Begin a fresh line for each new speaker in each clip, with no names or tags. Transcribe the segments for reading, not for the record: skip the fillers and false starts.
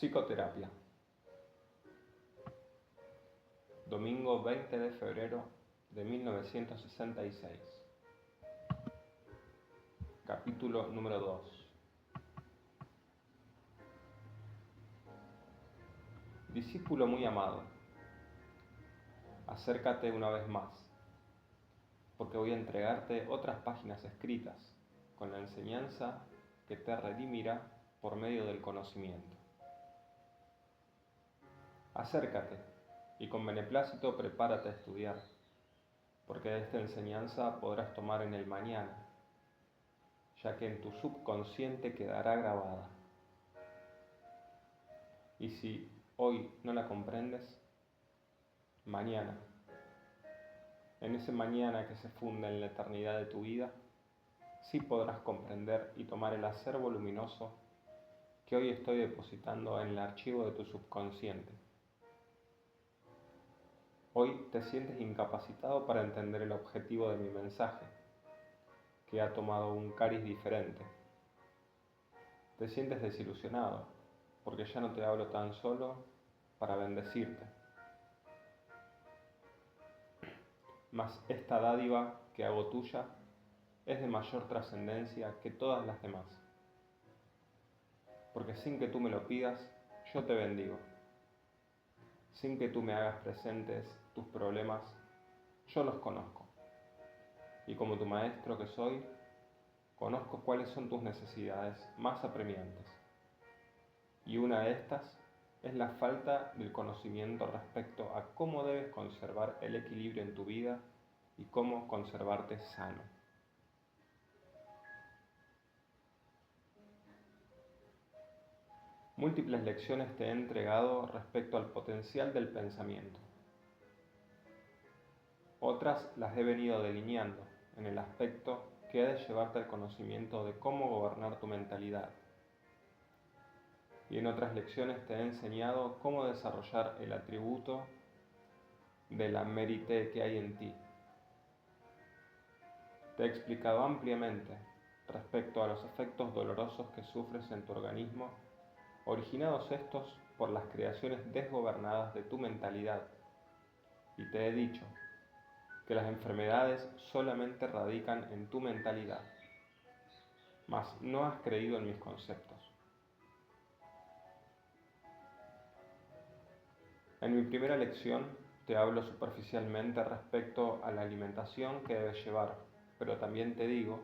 Psicoterapia. Domingo 20 de febrero de 1966. Capítulo número 2. Discípulo muy amado, acércate una vez más, porque voy a entregarte otras páginas escritas con la enseñanza que te redimirá por medio del conocimiento. Acércate y con beneplácito prepárate a estudiar, porque de esta enseñanza podrás tomar en el mañana, ya que en tu subconsciente quedará grabada. Y si hoy no la comprendes, mañana, en ese mañana que se funda en la eternidad de tu vida, sí podrás comprender y tomar el acervo luminoso que hoy estoy depositando en el archivo de tu subconsciente. Hoy te sientes incapacitado para entender el objetivo de mi mensaje, que ha tomado un cariz diferente. Te sientes desilusionado, porque ya no te hablo tan solo para bendecirte. Mas esta dádiva que hago tuya es de mayor trascendencia que todas las demás, porque sin que tú me lo pidas, yo te bendigo. Sin que tú me hagas presentes tus problemas, yo los conozco. Y como tu maestro que soy, conozco cuáles son tus necesidades más apremiantes. Y una de estas es la falta del conocimiento respecto a cómo debes conservar el equilibrio en tu vida y cómo conservarte sano. Múltiples lecciones te he entregado respecto al potencial del pensamiento. Otras las he venido delineando en el aspecto que ha de llevarte al conocimiento de cómo gobernar tu mentalidad. Y en otras lecciones te he enseñado cómo desarrollar el atributo de la mérite que hay en ti. Te he explicado ampliamente respecto a los efectos dolorosos que sufres en tu organismo, originados estos por las creaciones desgobernadas de tu mentalidad. Y te he dicho que las enfermedades solamente radican en tu mentalidad, mas no has creído en mis conceptos. En mi primera lección te hablo superficialmente respecto a la alimentación que debes llevar, pero también te digo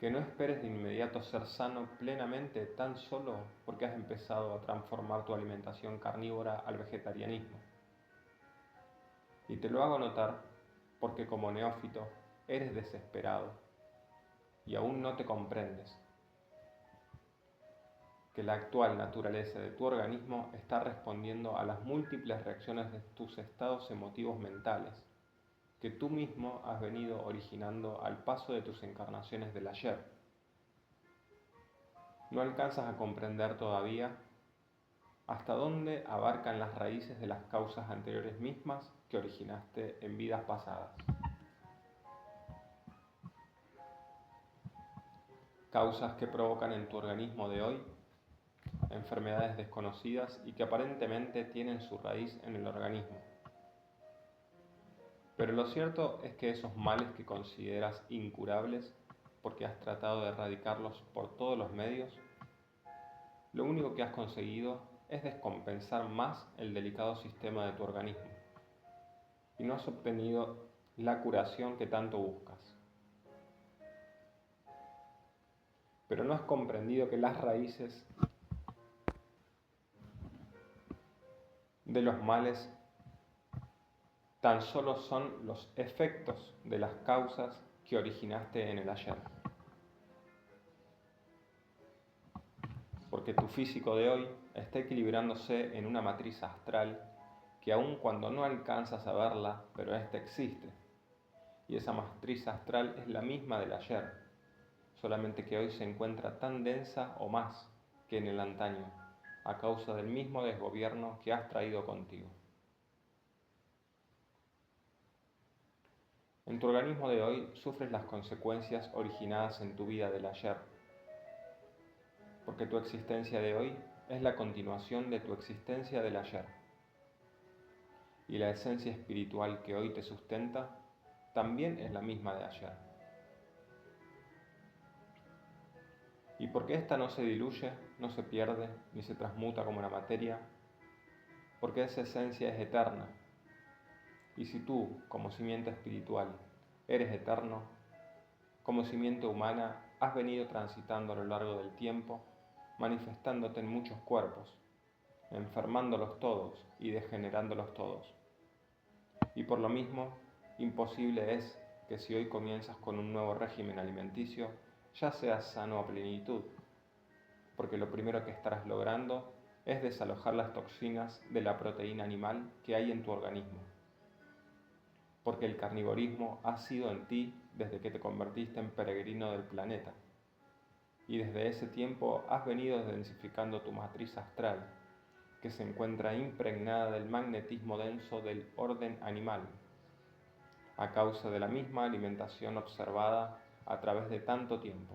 que no esperes de inmediato ser sano plenamente tan solo porque has empezado a transformar tu alimentación carnívora al vegetarianismo. Y te lo hago notar porque como neófito eres desesperado y aún no te comprendes que la actual naturaleza de tu organismo está respondiendo a las múltiples reacciones de tus estados emotivos mentales que tú mismo has venido originando al paso de tus encarnaciones del ayer. No alcanzas a comprender todavía hasta dónde abarcan las raíces de las causas anteriores mismas que originaste en vidas pasadas. Causas que provocan en tu organismo de hoy enfermedades desconocidas y que aparentemente tienen su raíz en el organismo. Pero lo cierto es que esos males que consideras incurables porque has tratado de erradicarlos por todos los medios, lo único que has conseguido es descompensar más el delicado sistema de tu organismo y no has obtenido la curación que tanto buscas. Pero no has comprendido que las raíces de los males tan solo son los efectos de las causas que originaste en el ayer. Porque tu físico de hoy está equilibrándose en una matriz astral que aun cuando no alcanzas a verla, pero ésta existe. Y esa matriz astral es la misma del ayer, solamente que hoy se encuentra tan densa o más que en el antaño, a causa del mismo desgobierno que has traído contigo. En tu organismo de hoy sufres las consecuencias originadas en tu vida del ayer, porque tu existencia de hoy es la continuación de tu existencia del ayer, y la esencia espiritual que hoy te sustenta también es la misma de ayer. Y porque ésta no se diluye, no se pierde, ni se transmuta como la materia, porque esa esencia es eterna. Y si tú, como simiente espiritual, eres eterno, como simiente humana, has venido transitando a lo largo del tiempo, manifestándote en muchos cuerpos, enfermándolos todos y degenerándolos todos. Y por lo mismo, imposible es que si hoy comienzas con un nuevo régimen alimenticio, ya seas sano a plenitud, porque lo primero que estarás logrando es desalojar las toxinas de la proteína animal que hay en tu organismo, porque el carnivorismo ha sido en ti desde que te convertiste en peregrino del planeta, y desde ese tiempo has venido densificando tu matriz astral, que se encuentra impregnada del magnetismo denso del orden animal, a causa de la misma alimentación observada a través de tanto tiempo.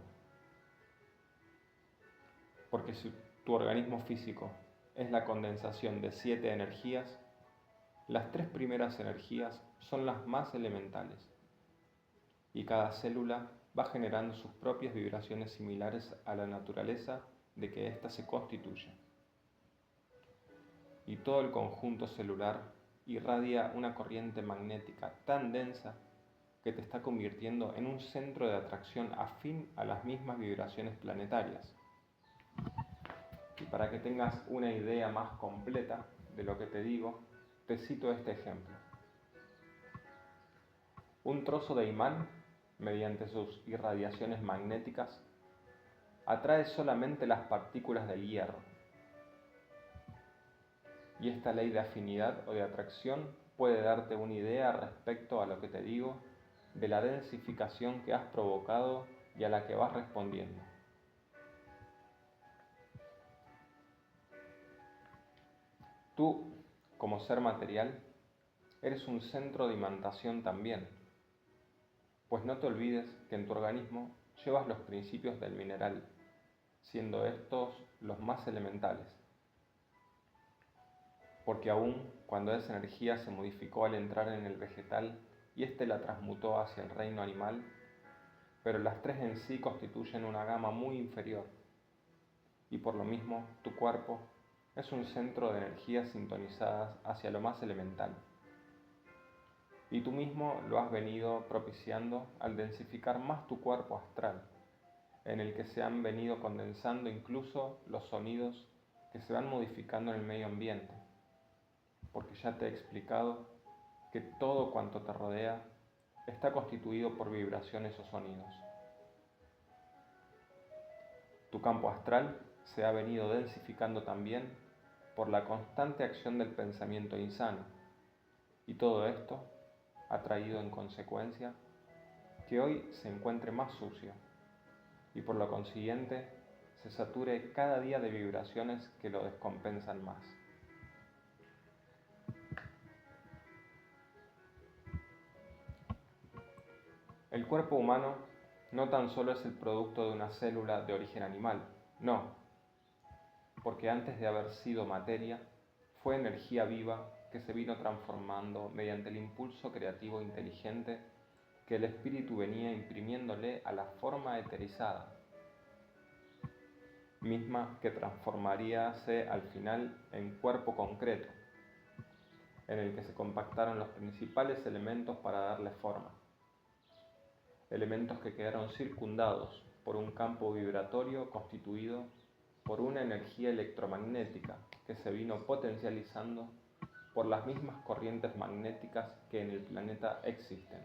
Porque si tu organismo físico es la condensación de 7 energías, las 3 primeras energías son las más elementales, y cada célula va generando sus propias vibraciones similares a la naturaleza de que ésta se constituye. Y todo el conjunto celular irradia una corriente magnética tan densa que te está convirtiendo en un centro de atracción afín a las mismas vibraciones planetarias. Y para que tengas una idea más completa de lo que te digo, te cito este ejemplo. Un trozo de imán, mediante sus irradiaciones magnéticas, atrae solamente las partículas del hierro. Y esta ley de afinidad o de atracción puede darte una idea respecto a lo que te digo, de la densificación que has provocado y a la que vas respondiendo. Tú, como ser material, eres un centro de imantación también, pues no te olvides que en tu organismo llevas los principios del mineral, siendo estos los más elementales. Porque aún cuando esa energía se modificó al entrar en el vegetal y éste la transmutó hacia el reino animal, pero las 3 en sí constituyen una gama muy inferior, y por lo mismo tu cuerpo es un centro de energías sintonizadas hacia lo más elemental. Y tú mismo lo has venido propiciando al densificar más tu cuerpo astral, en el que se han venido condensando incluso los sonidos que se van modificando en el medio ambiente, porque ya te he explicado que todo cuanto te rodea está constituido por vibraciones o sonidos. Tu campo astral se ha venido densificando también por la constante acción del pensamiento insano, y todo esto ha traído en consecuencia que hoy se encuentre más sucio y por lo consiguiente se sature cada día de vibraciones que lo descompensan más. El cuerpo humano no tan solo es el producto de una célula de origen animal, no, porque antes de haber sido materia, fue energía viva que se vino transformando mediante el impulso creativo inteligente que el espíritu venía imprimiéndole a la forma eterizada, misma que transformaríase al final en cuerpo concreto, en el que se compactaron los principales elementos para darle forma, elementos que quedaron circundados por un campo vibratorio constituido por una energía electromagnética que se vino potencializando por las mismas corrientes magnéticas que en el planeta existen.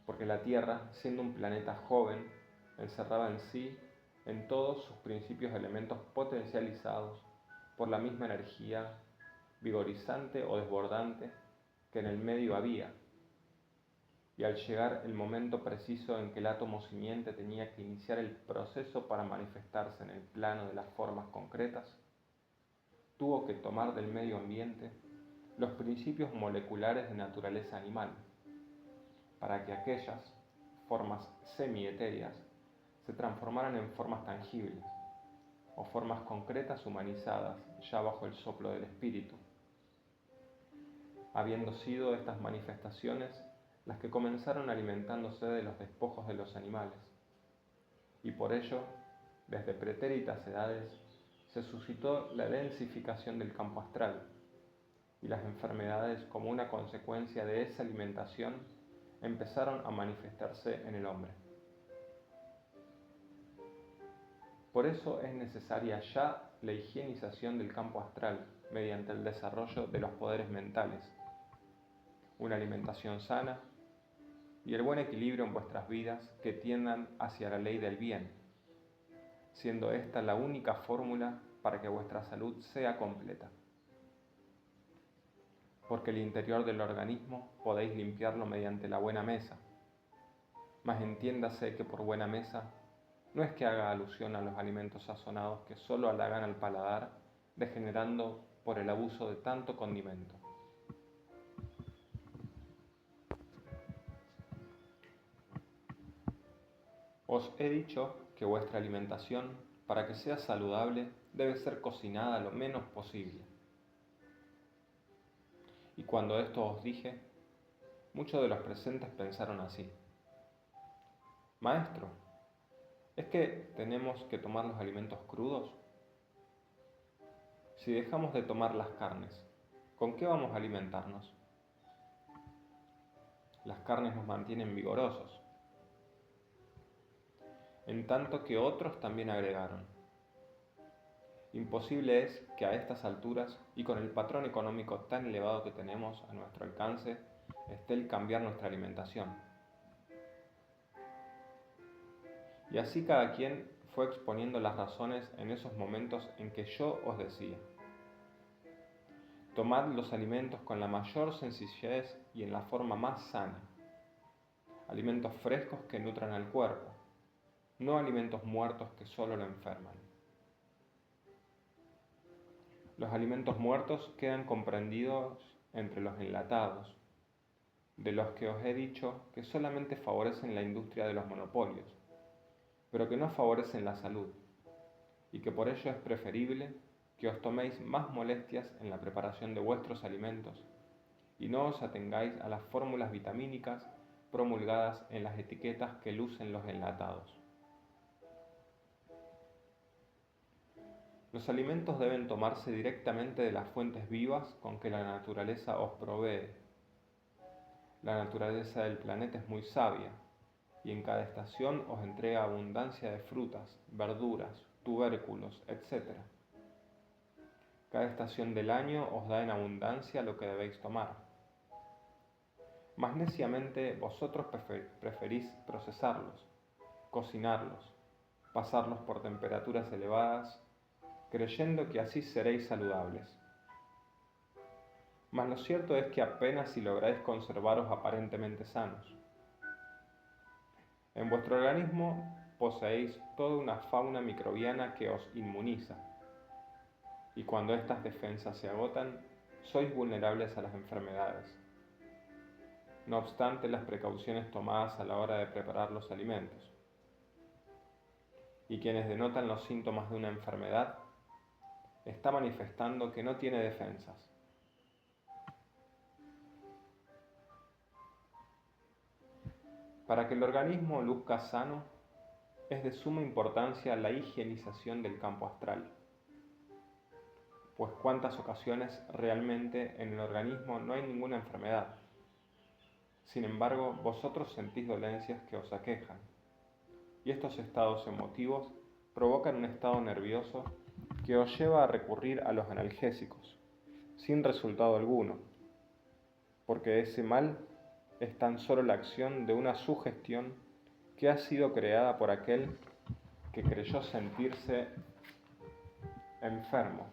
Porque la Tierra, siendo un planeta joven, encerraba en sí, en todos sus principios, elementos potencializados por la misma energía vigorizante o desbordante que en el medio había. Y al llegar el momento preciso en que el átomo simiente tenía que iniciar el proceso para manifestarse en el plano de las formas concretas, tuvo que tomar del medio ambiente los principios moleculares de naturaleza animal, para que aquellas formas semi-etéreas se transformaran en formas tangibles, o formas concretas humanizadas ya bajo el soplo del espíritu, habiendo sido estas manifestaciones las que comenzaron alimentándose de los despojos de los animales, y por ello, desde pretéritas edades, se suscitó la densificación del campo astral, y las enfermedades, como una consecuencia de esa alimentación, empezaron a manifestarse en el hombre. Por eso es necesaria ya la higienización del campo astral mediante el desarrollo de los poderes mentales, una alimentación sana y el buen equilibrio en vuestras vidas que tiendan hacia la ley del bien, siendo esta la única fórmula para que vuestra salud sea completa. Porque el interior del organismo podéis limpiarlo mediante la buena mesa, mas entiéndase que por buena mesa no es que haga alusión a los alimentos sazonados que solo halagan al paladar, degenerando por el abuso de tanto condimento. Os he dicho que vuestra alimentación, para que sea saludable, debe ser cocinada lo menos posible. Y cuando esto os dije, muchos de los presentes pensaron así: Maestro, ¿es que tenemos que tomar los alimentos crudos? Si dejamos de tomar las carnes, ¿con qué vamos a alimentarnos? Las carnes nos mantienen vigorosos. En tanto que otros también agregaron: imposible es que a estas alturas y con el patrón económico tan elevado que tenemos a nuestro alcance, esté el cambiar nuestra alimentación. Y así cada quien fue exponiendo las razones en esos momentos en que yo os decía: tomad los alimentos con la mayor sencillez y en la forma más sana. Alimentos frescos que nutran al cuerpo, no alimentos muertos que solo lo enferman. Los alimentos muertos quedan comprendidos entre los enlatados, de los que os he dicho que solamente favorecen la industria de los monopolios, pero que no favorecen la salud, y que por ello es preferible que os toméis más molestias en la preparación de vuestros alimentos y no os atengáis a las fórmulas vitamínicas promulgadas en las etiquetas que lucen los enlatados. Los alimentos deben tomarse directamente de las fuentes vivas con que la naturaleza os provee. La naturaleza del planeta es muy sabia y en cada estación os entrega abundancia de frutas, verduras, tubérculos, etc. Cada estación del año os da en abundancia lo que debéis tomar. Mas neciamente vosotros preferís procesarlos, cocinarlos, pasarlos por temperaturas elevadas, creyendo que así seréis saludables. Mas lo cierto es que apenas si lográis conservaros aparentemente sanos. En vuestro organismo poseéis toda una fauna microbiana que os inmuniza, y cuando estas defensas se agotan, sois vulnerables a las enfermedades. No obstante las precauciones tomadas a la hora de preparar los alimentos. Y quienes denotan los síntomas de una enfermedad, está manifestando que no tiene defensas. Para que el organismo luzca sano, es de suma importancia la higienización del campo astral, pues cuántas ocasiones realmente en el organismo no hay ninguna enfermedad. Sin embargo, vosotros sentís dolencias que os aquejan, y estos estados emotivos provocan un estado nervioso que os lleva a recurrir a los analgésicos, sin resultado alguno, porque ese mal es tan solo la acción de una sugestión que ha sido creada por aquel que creyó sentirse enfermo,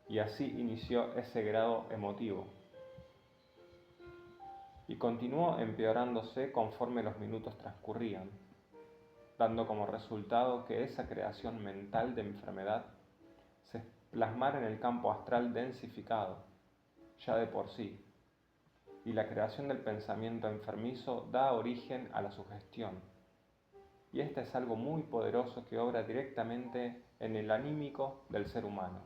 y así inició ese grado emotivo, y continuó empeorándose conforme los minutos transcurrían, dando como resultado que esa creación mental de enfermedad se plasmara en el campo astral densificado, ya de por sí, y la creación del pensamiento enfermizo da origen a la sugestión, y este es algo muy poderoso que obra directamente en el anímico del ser humano,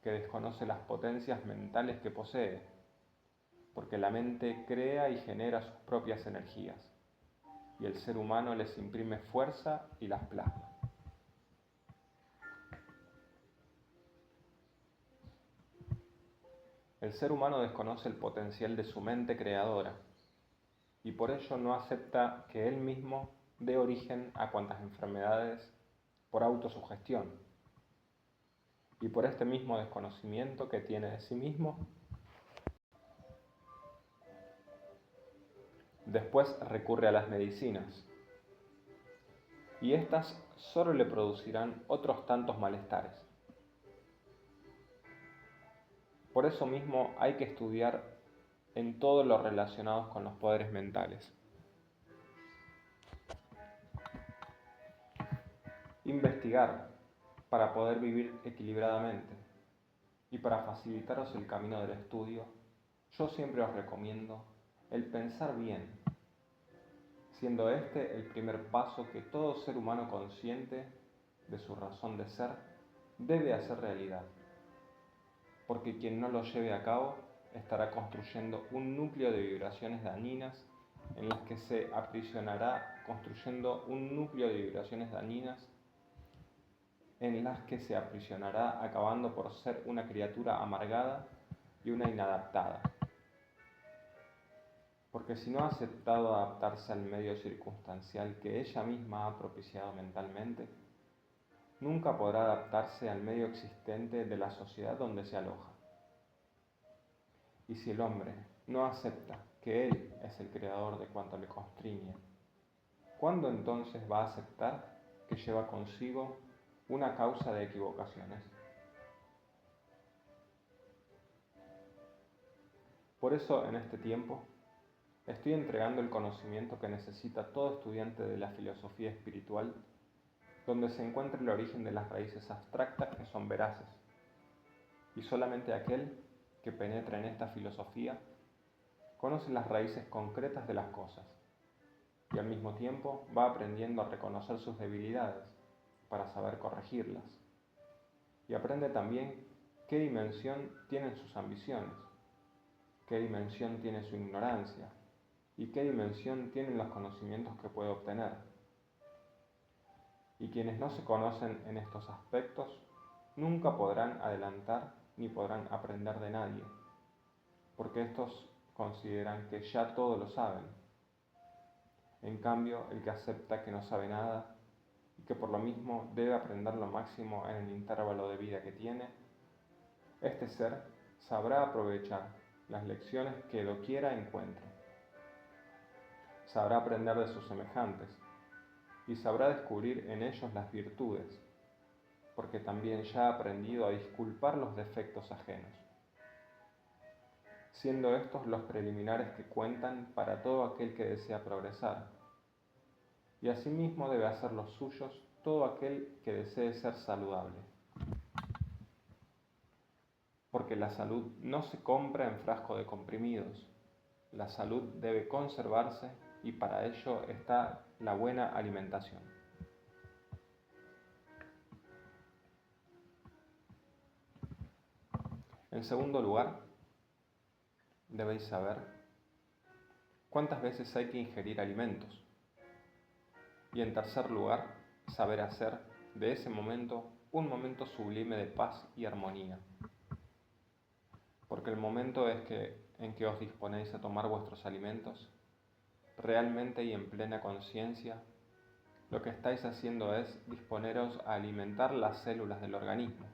que desconoce las potencias mentales que posee, porque la mente crea y genera sus propias energías, y el ser humano les imprime fuerza y las plasma. El ser humano desconoce el potencial de su mente creadora, y por ello no acepta que él mismo dé origen a cuantas enfermedades por autosugestión. Y por este mismo desconocimiento que tiene de sí mismo, después recurre a las medicinas, y éstas solo le producirán otros tantos malestares. Por eso mismo hay que estudiar en todo lo relacionado con los poderes mentales. Investigar para poder vivir equilibradamente y para facilitaros el camino del estudio, yo siempre os recomiendo el pensar bien, siendo este el primer paso que todo ser humano consciente de su razón de ser debe hacer realidad, porque quien no lo lleve a cabo estará construyendo un núcleo de vibraciones dañinas en las que se aprisionará, acabando por ser una criatura amargada y una inadaptada. Porque si no ha aceptado adaptarse al medio circunstancial que ella misma ha propiciado mentalmente, nunca podrá adaptarse al medio existente de la sociedad donde se aloja. Y si el hombre no acepta que él es el creador de cuanto le constriñe, ¿cuándo entonces va a aceptar que lleva consigo una causa de equivocaciones? Por eso, en este tiempo, estoy entregando el conocimiento que necesita todo estudiante de la filosofía espiritual, donde se encuentra el origen de las raíces abstractas que son veraces, y solamente aquel que penetra en esta filosofía conoce las raíces concretas de las cosas, y al mismo tiempo va aprendiendo a reconocer sus debilidades para saber corregirlas, y aprende también qué dimensión tienen sus ambiciones, qué dimensión tiene su ignorancia y qué dimensión tienen los conocimientos que puede obtener. Y quienes no se conocen en estos aspectos nunca podrán adelantar ni podrán aprender de nadie, porque estos consideran que ya todo lo saben. En cambio, el que acepta que no sabe nada y que por lo mismo debe aprender lo máximo en el intervalo de vida que tiene, este ser sabrá aprovechar las lecciones que doquiera encuentre. Sabrá aprender de sus semejantes y sabrá descubrir en ellos las virtudes, porque también ya ha aprendido a disculpar los defectos ajenos, siendo estos los preliminares que cuentan para todo aquel que desea progresar, y asimismo debe hacer los suyos todo aquel que desee ser saludable, porque la salud no se compra en frasco de comprimidos, la salud debe conservarse y para ello está la buena alimentación. En segundo lugar, debéis saber cuántas veces hay que ingerir alimentos. Y en tercer lugar, saber hacer de ese momento un momento sublime de paz y armonía. Porque el momento en que os disponéis a tomar vuestros alimentos, realmente y en plena conciencia, lo que estáis haciendo es disponeros a alimentar las células del organismo.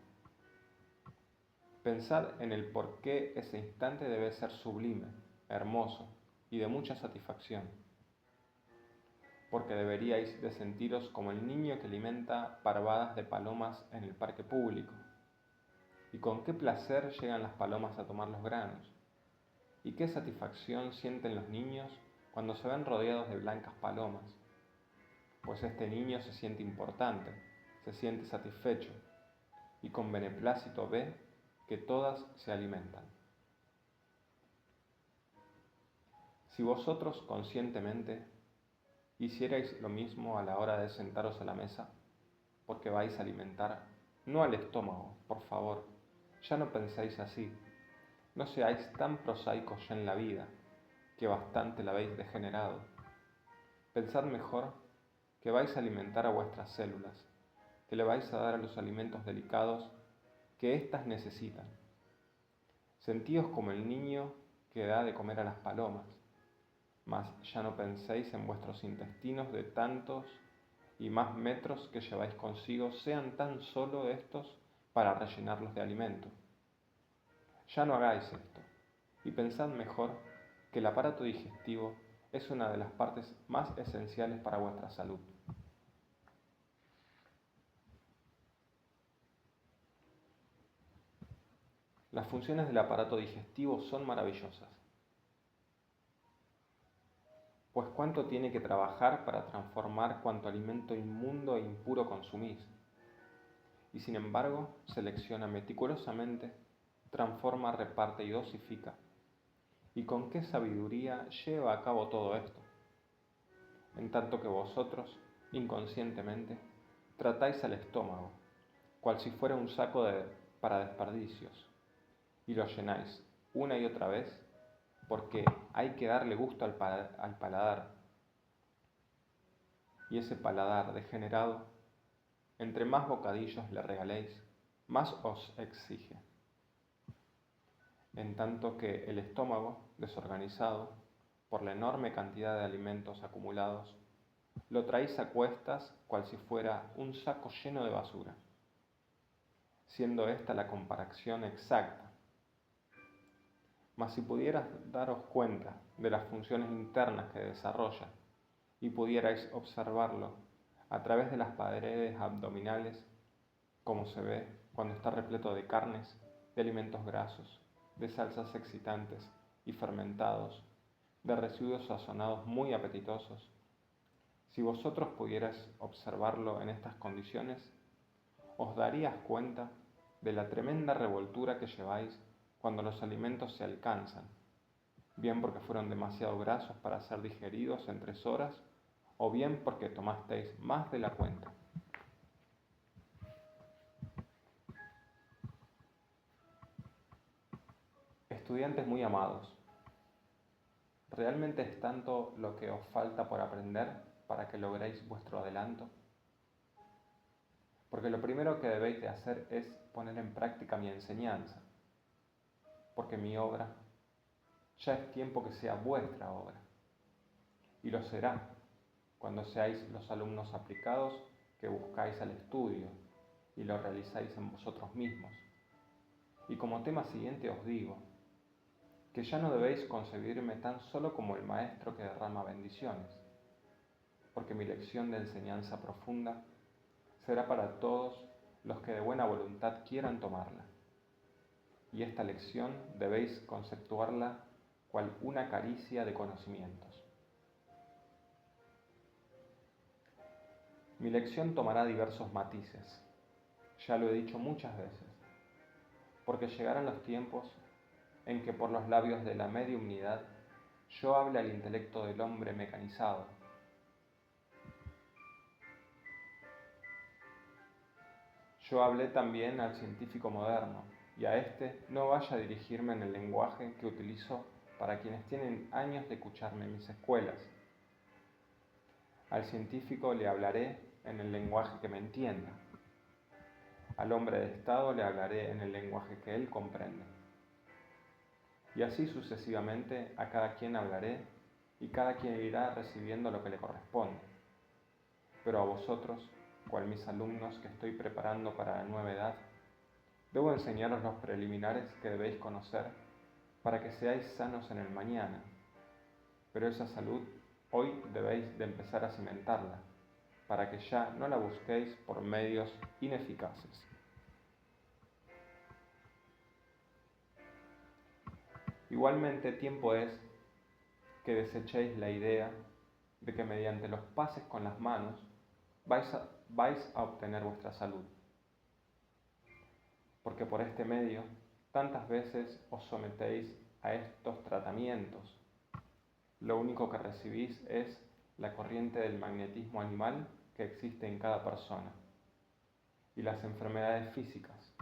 Pensad en el por qué ese instante debe ser sublime, hermoso y de mucha satisfacción. Porque deberíais de sentiros como el niño que alimenta parvadas de palomas en el parque público. Y con qué placer llegan las palomas a tomar los granos. Y qué satisfacción sienten los niños cuando se ven rodeados de blancas palomas. Pues este niño se siente importante, se siente satisfecho y con beneplácito ve que todas se alimentan. Si vosotros conscientemente hicierais lo mismo a la hora de sentaros a la mesa, porque vais a alimentar no al estómago, por favor, ya no penséis así, no seáis tan prosaicos ya en la vida, que bastante la habéis degenerado. Pensad mejor que vais a alimentar a vuestras células, que le vais a dar a los alimentos delicados que éstas necesitan. Sentíos como el niño que da de comer a las palomas, mas ya no penséis en vuestros intestinos de tantos y más metros que lleváis consigo, sean tan solo estos para rellenarlos de alimento. Ya no hagáis esto, y pensad mejor que el aparato digestivo es una de las partes más esenciales para vuestra salud. Las funciones del aparato digestivo son maravillosas, pues cuánto tiene que trabajar para transformar cuanto alimento inmundo e impuro consumís, y sin embargo selecciona meticulosamente, transforma, reparte y dosifica. ¿Y con qué sabiduría lleva a cabo todo esto? En tanto que vosotros, inconscientemente, tratáis al estómago, cual si fuera un saco para desperdicios, y lo llenáis una y otra vez, porque hay que darle gusto al paladar. Y ese paladar degenerado, entre más bocadillos le regaléis, más os exige. En tanto que el estómago, desorganizado por la enorme cantidad de alimentos acumulados, lo traéis a cuestas cual si fuera un saco lleno de basura, siendo esta la comparación exacta. Mas si pudieras daros cuenta de las funciones internas que desarrolla y pudierais observarlo a través de las paredes abdominales, como se ve cuando está repleto de carnes, de alimentos grasos, de salsas excitantes y fermentados, de residuos sazonados muy apetitosos. Si vosotros pudierais observarlo en estas condiciones, os darías cuenta de la tremenda revoltura que lleváis cuando los alimentos se alcanzan, bien porque fueron demasiado grasos para ser digeridos en 3 horas, o bien porque tomasteis más de la cuenta. Estudiantes muy amados, ¿realmente es tanto lo que os falta por aprender para que logréis vuestro adelanto? Porque lo primero que debéis de hacer es poner en práctica mi enseñanza, porque mi obra ya es tiempo que sea vuestra obra, y lo será cuando seáis los alumnos aplicados que buscáis al estudio y lo realizáis en vosotros mismos. Y como tema siguiente os digo que ya no debéis concebirme tan solo como el maestro que derrama bendiciones, porque mi lección de enseñanza profunda será para todos los que de buena voluntad quieran tomarla. Y esta lección debéis conceptuarla cual una caricia de conocimientos. Mi lección tomará diversos matices, ya lo he dicho muchas veces, porque llegarán los tiempos en que por los labios de la mediumnidad yo hable al intelecto del hombre mecanizado. Yo hablé también al científico moderno, y a éste no vaya a dirigirme en el lenguaje que utilizo para quienes tienen años de escucharme en mis escuelas. Al científico le hablaré en el lenguaje que me entienda. Al hombre de Estado le hablaré en el lenguaje que él comprende. Y así sucesivamente a cada quien hablaré y cada quien irá recibiendo lo que le corresponde. Pero a vosotros, cual mis alumnos que estoy preparando para la nueva edad, debo enseñaros los preliminares que debéis conocer para que seáis sanos en el mañana. Pero esa salud hoy debéis de empezar a cimentarla, para que ya no la busquéis por medios ineficaces. Igualmente, tiempo es que desechéis la idea de que mediante los pases con las manos vais a obtener vuestra salud. Porque por este medio tantas veces os sometéis a estos tratamientos. Lo único que recibís es la corriente del magnetismo animal que existe en cada persona y las enfermedades físicas,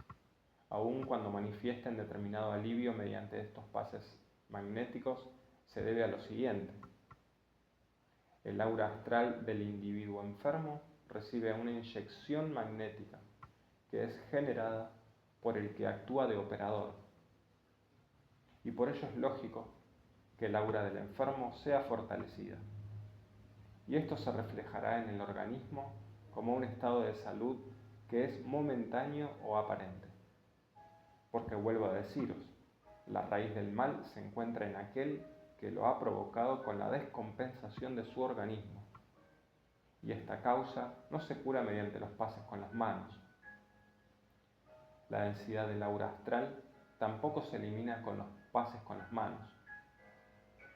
aun cuando manifiesten determinado alivio mediante estos pases magnéticos, se debe a lo siguiente. El aura astral del individuo enfermo recibe una inyección magnética que es generada por el que actúa de operador. Y por ello es lógico que el aura del enfermo sea fortalecida. Y esto se reflejará en el organismo como un estado de salud que es momentáneo o aparente. Porque vuelvo a deciros, la raíz del mal se encuentra en aquel que lo ha provocado con la descompensación de su organismo. Y esta causa no se cura mediante los pases con las manos. La densidad del aura astral tampoco se elimina con los pases con las manos,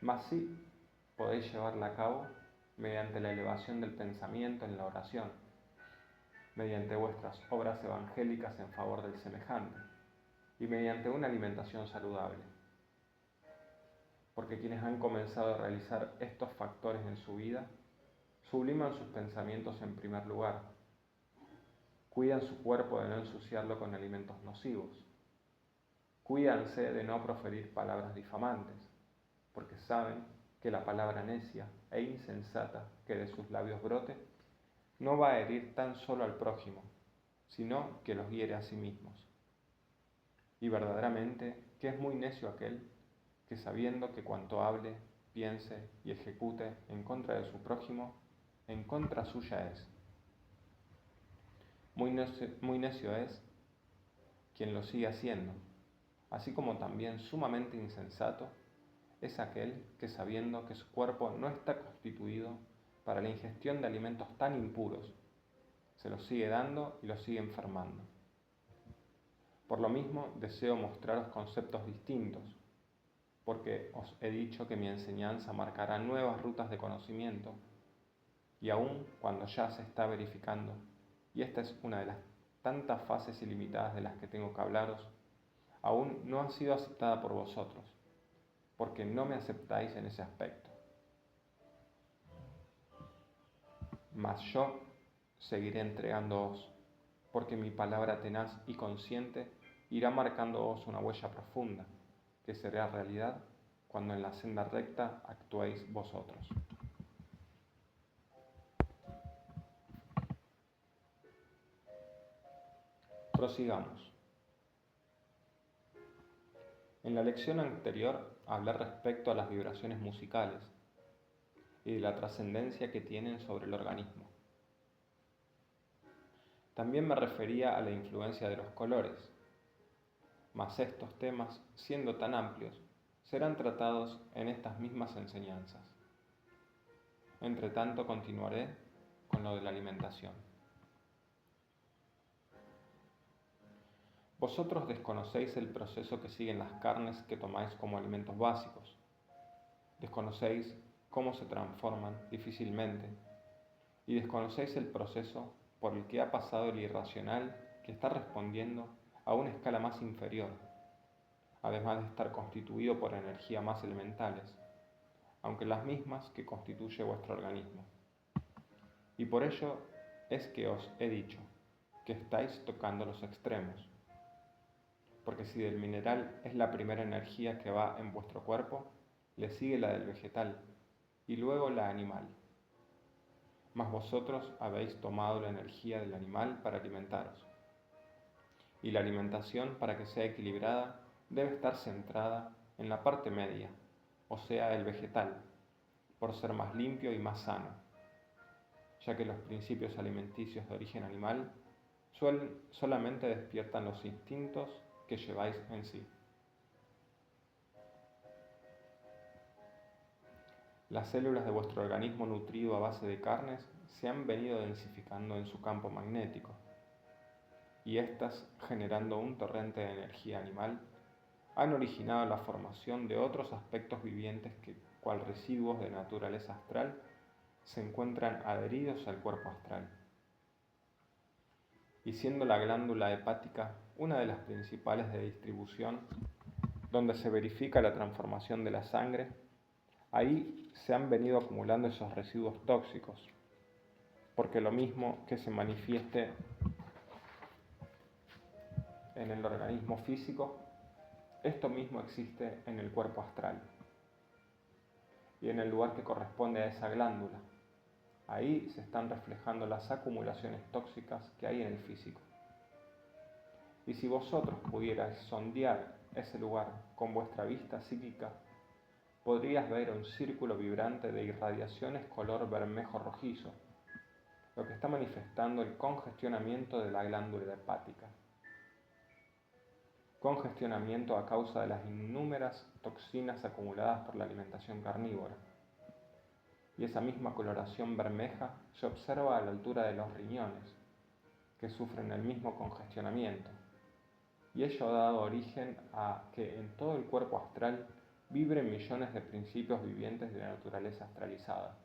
mas sí podéis llevarla a cabo mediante la elevación del pensamiento en la oración, mediante vuestras obras evangélicas en favor del semejante y mediante una alimentación saludable. Porque quienes han comenzado a realizar estos factores en su vida, subliman sus pensamientos en primer lugar, cuidan su cuerpo de no ensuciarlo con alimentos nocivos, cuídanse de no proferir palabras difamantes, porque saben que la palabra necia e insensata que de sus labios brote no va a herir tan solo al prójimo, sino que los hiere a sí mismos. Y verdaderamente que es muy necio aquel que sabiendo que cuanto hable, piense y ejecute en contra de su prójimo, en contra suya es. Muy necio es quien lo sigue haciendo, así como también sumamente insensato es aquel que sabiendo que su cuerpo no está constituido para la ingestión de alimentos tan impuros, se los sigue dando y los sigue enfermando. Por lo mismo deseo mostraros conceptos distintos, porque os he dicho que mi enseñanza marcará nuevas rutas de conocimiento, y aun cuando ya se está verificando, y esta es una de las tantas fases ilimitadas de las que tengo que hablaros, aún no ha sido aceptada por vosotros, porque no me aceptáis en ese aspecto. Mas yo seguiré entregándoos, porque mi palabra tenaz y consciente irá marcándoos una huella profunda, que será realidad cuando en la senda recta actuéis vosotros. Prosigamos. En la lección anterior hablé respecto a las vibraciones musicales y de la trascendencia que tienen sobre el organismo. También me refería a la influencia de los colores, mas estos temas, siendo tan amplios, serán tratados en estas mismas enseñanzas. Entre tanto, continuaré con lo de la alimentación. Vosotros desconocéis el proceso que siguen las carnes que tomáis como alimentos básicos. Desconocéis cómo se transforman difícilmente y desconocéis el proceso por el que ha pasado el irracional que está respondiendo a una escala más inferior, además de estar constituido por energías más elementales, aunque las mismas que constituye vuestro organismo. Y por ello es que os he dicho que estáis tocando los extremos, porque si del mineral es la primera energía que va en vuestro cuerpo, le sigue la del vegetal y luego la animal. Mas vosotros habéis tomado la energía del animal para alimentaros. Y la alimentación, para que sea equilibrada, debe estar centrada en la parte media, o sea, el vegetal, por ser más limpio y más sano, ya que los principios alimenticios de origen animal solamente despiertan los instintos que lleváis en sí. Las células de vuestro organismo nutrido a base de carnes se han venido densificando en su campo magnético, y éstas, generando un torrente de energía animal, han originado la formación de otros aspectos vivientes que, cual residuos de naturaleza astral, se encuentran adheridos al cuerpo astral. Y siendo la glándula hepática una de las principales de distribución, donde se verifica la transformación de la sangre, Ahí se han venido acumulando esos residuos tóxicos, porque lo mismo que se manifieste en el organismo físico, esto mismo existe en el cuerpo astral y en el lugar que corresponde a esa glándula. Ahí se están reflejando las acumulaciones tóxicas que hay en el físico. Y si vosotros pudierais sondear ese lugar con vuestra vista psíquica, podrías ver un círculo vibrante de irradiaciones color bermejo rojizo, lo que está manifestando el congestionamiento de la glándula hepática. Congestionamiento a causa de las innúmeras toxinas acumuladas por la alimentación carnívora. Y esa misma coloración bermeja se observa a la altura de los riñones, que sufren el mismo congestionamiento. Y ello ha dado origen a que en todo el cuerpo astral vibren millones de principios vivientes de la naturaleza astralizada.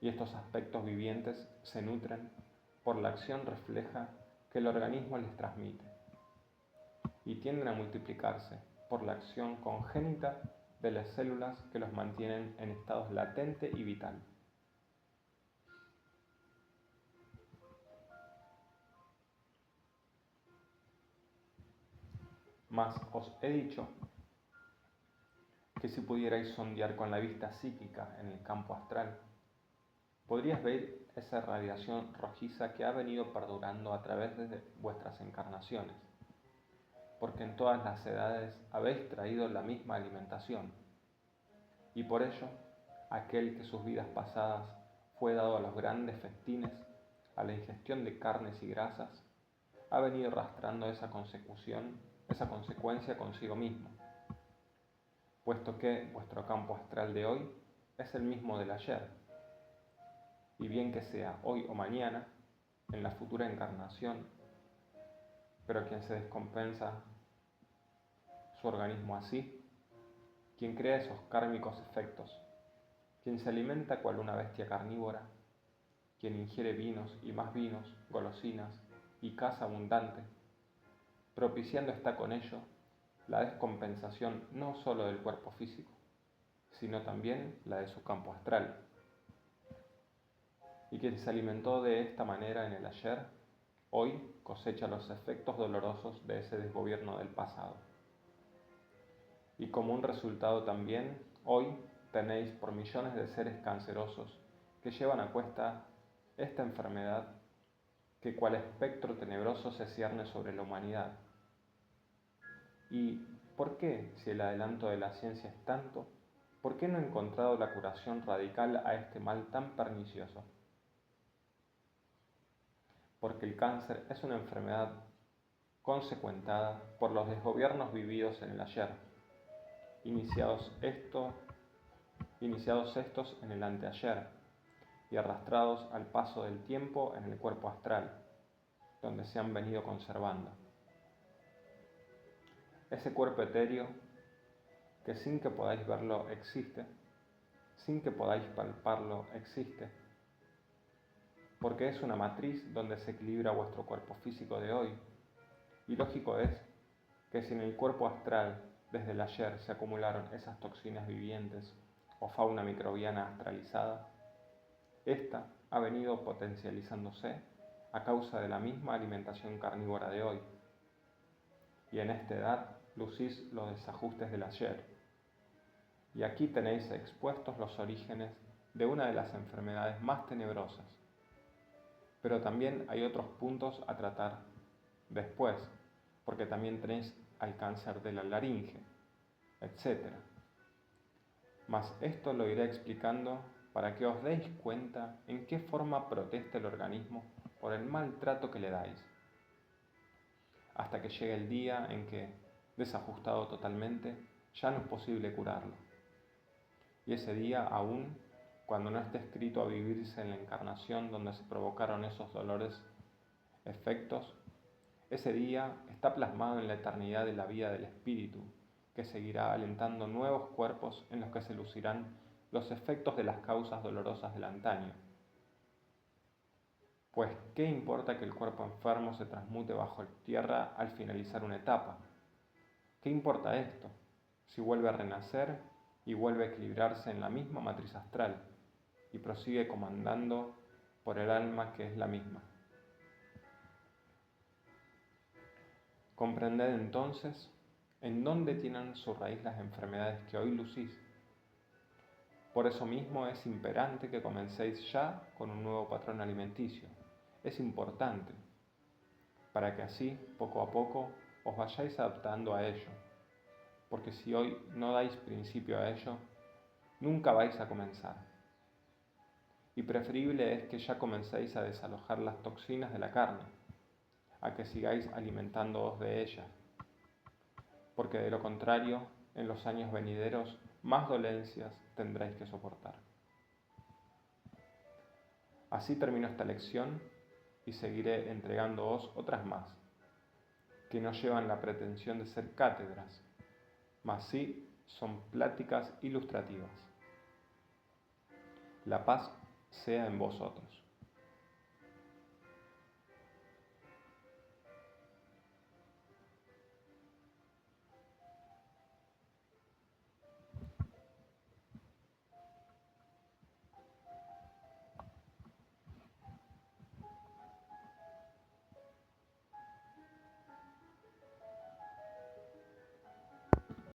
Y estos aspectos vivientes se nutren por la acción refleja que el organismo les transmite y tienden a multiplicarse por la acción congénita de las células que los mantienen en estados latente y vital. Mas os he dicho que si pudierais sondear con la vista psíquica en el campo astral, podrías ver esa radiación rojiza que ha venido perdurando a través de vuestras encarnaciones, porque en todas las edades habéis traído la misma alimentación, y por ello aquel que sus vidas pasadas fue dado a los grandes festines, a la ingestión de carnes y grasas, ha venido arrastrando esa consecuencia consigo mismo, puesto que vuestro campo astral de hoy es el mismo del ayer, y bien que sea hoy o mañana, en la futura encarnación, pero quien se descompensa su organismo así, quien crea esos kármicos efectos, quien se alimenta cual una bestia carnívora, quien ingiere vinos y más vinos, golosinas y caza abundante, propiciando está con ello la descompensación no sólo del cuerpo físico, sino también la de su campo astral. Y quien se alimentó de esta manera en el ayer, hoy cosecha los efectos dolorosos de ese desgobierno del pasado. Y como un resultado también, hoy tenéis por millones de seres cancerosos que llevan a cuesta esta enfermedad que cual espectro tenebroso se cierne sobre la humanidad. ¿Y por qué, si el adelanto de la ciencia es tanto, por qué no he encontrado la curación radical a este mal tan pernicioso? Porque el cáncer es una enfermedad consecuentada por los desgobiernos vividos en el ayer, iniciados estos en el anteayer y arrastrados al paso del tiempo en el cuerpo astral, donde se han venido conservando. Ese cuerpo etéreo que sin que podáis verlo existe, sin que podáis palparlo existe, porque es una matriz donde se equilibra vuestro cuerpo físico de hoy. Y lógico es que si en el cuerpo astral desde el ayer se acumularon esas toxinas vivientes o fauna microbiana astralizada, esta ha venido potencializándose a causa de la misma alimentación carnívora de hoy. Y en esta edad lucís los desajustes del ayer. Y aquí tenéis expuestos los orígenes de una de las enfermedades más tenebrosas. Pero también hay otros puntos a tratar después, porque también tenéis al cáncer de la laringe, etc. Mas esto lo iré explicando para que os deis cuenta en qué forma protesta el organismo por el maltrato que le dais, hasta que llegue el día en que, desajustado totalmente, ya no es posible curarlo. Y ese día aún, cuando no esté escrito a vivirse en la encarnación donde se provocaron esos dolores efectos, ese día está plasmado en la eternidad de la vida del espíritu, que seguirá alentando nuevos cuerpos en los que se lucirán los efectos de las causas dolorosas del antaño. Pues, ¿qué importa que el cuerpo enfermo se transmute bajo tierra al finalizar una etapa? ¿Qué importa esto? Si vuelve a renacer y vuelve a equilibrarse en la misma matriz astral y prosigue comandando por el alma que es la misma. Comprended entonces en dónde tienen su raíz las enfermedades que hoy lucís. Por eso mismo es imperante que comencéis ya con un nuevo patrón alimenticio. Es importante, para que así, poco a poco, os vayáis adaptando a ello, porque si hoy no dais principio a ello, nunca vais a comenzar. Y preferible es que ya comencéis a desalojar las toxinas de la carne, a que sigáis alimentándoos de ellas, porque de lo contrario, en los años venideros, más dolencias tendréis que soportar. Así termino esta lección y seguiré entregándoos otras más, que no llevan la pretensión de ser cátedras, mas sí son pláticas ilustrativas. La paz sea en vosotros.